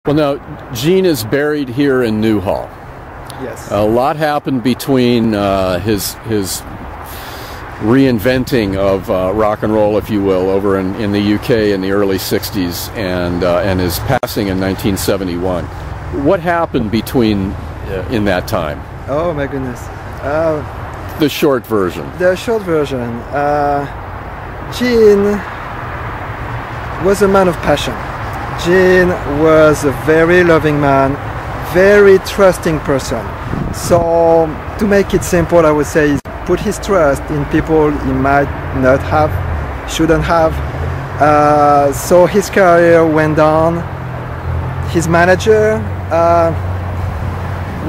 Well, now, Gene is buried here in Newhall. Yes. A lot happened between his reinventing of rock and roll, if you will, over in the UK in the early 60s and his passing in 1971. What happened between in that time? Oh, my goodness. The short version. The short version. Gene was a man of passion. Gene was a very loving man, very trusting person. So, to make it simple, I would say he put his trust in people he might not have, shouldn't have. So his career went on. His manager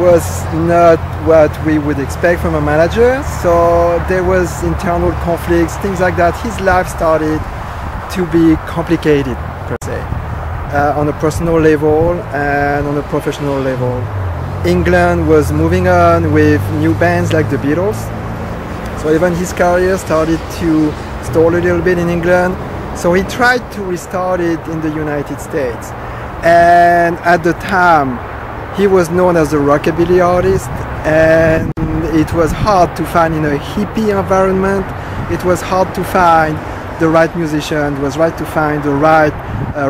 was not what we would expect from a manager. So there was internal conflicts, things like that. His life started to be complicated, per se. On a personal level and on a professional level. England was moving on with new bands like the Beatles, so even his career started to stall a little bit in England, so he tried to restart it in the United States. And at the time he was known as a rockabilly artist, and it was hard to find in a hippie environment. It was hard to find the right musician, it was right to find the right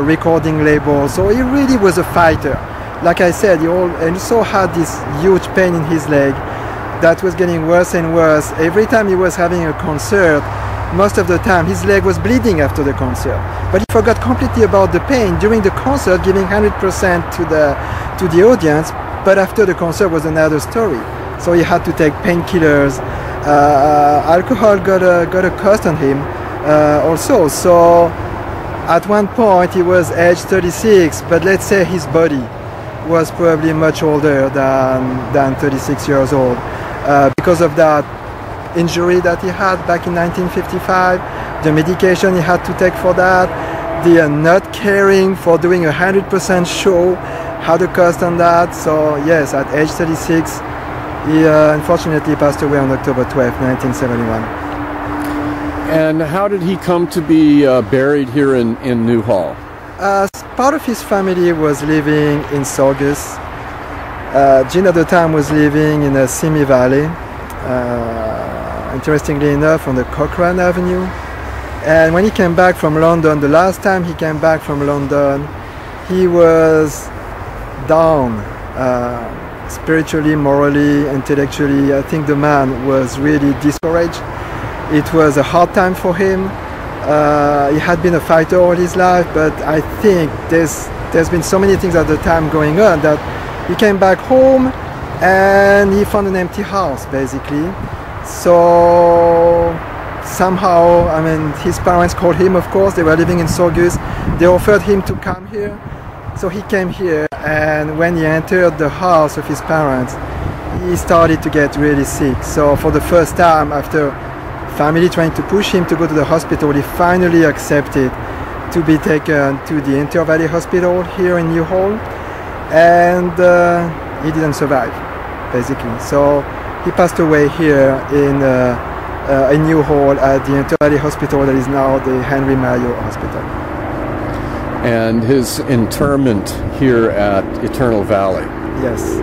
recording label. So he really was a fighter. Like I said, he also had this huge pain in his leg that was getting worse and worse. Every time he was having a concert, most of the time his leg was bleeding after the concert. But he forgot completely about the pain during the concert, giving 100% to the audience. But after the concert was another story. So he had to take painkillers. Alcohol got a cost on him. Also, so at one point he was age 36, but let's say his body was probably much older than 36 years old because of that injury that he had back in 1955, the medication he had to take for that, the not caring for doing 100% show had a cost on that. So yes, at age 36 he unfortunately passed away on October 12, 1971. And how did he come to be buried here in Newhall? Part of his family was living in Saugus. Gene at the time was living in a Simi Valley, interestingly enough on the Cochrane Avenue. And when he came back from London, the last time he came back from London, he was down spiritually, morally, intellectually. I think the man was really discouraged. It was a hard time for him. He had been a fighter all his life, but I think there's been so many things at the time going on that he came back home and he found an empty house, basically. So somehow, I mean, his parents called him, of course. They were living in Saugus. They offered him to come here. So he came here, and when he entered the house of his parents, he started to get really sick. So for the first time, after family trying to push him to go to the hospital, he finally accepted to be taken to the Inter-Valley Hospital here in Newhall, and he didn't survive, basically. So he passed away here in Newhall at the Inter-Valley Hospital that is now the Henry Mayo Hospital. And his interment here at Eternal Valley. Yes.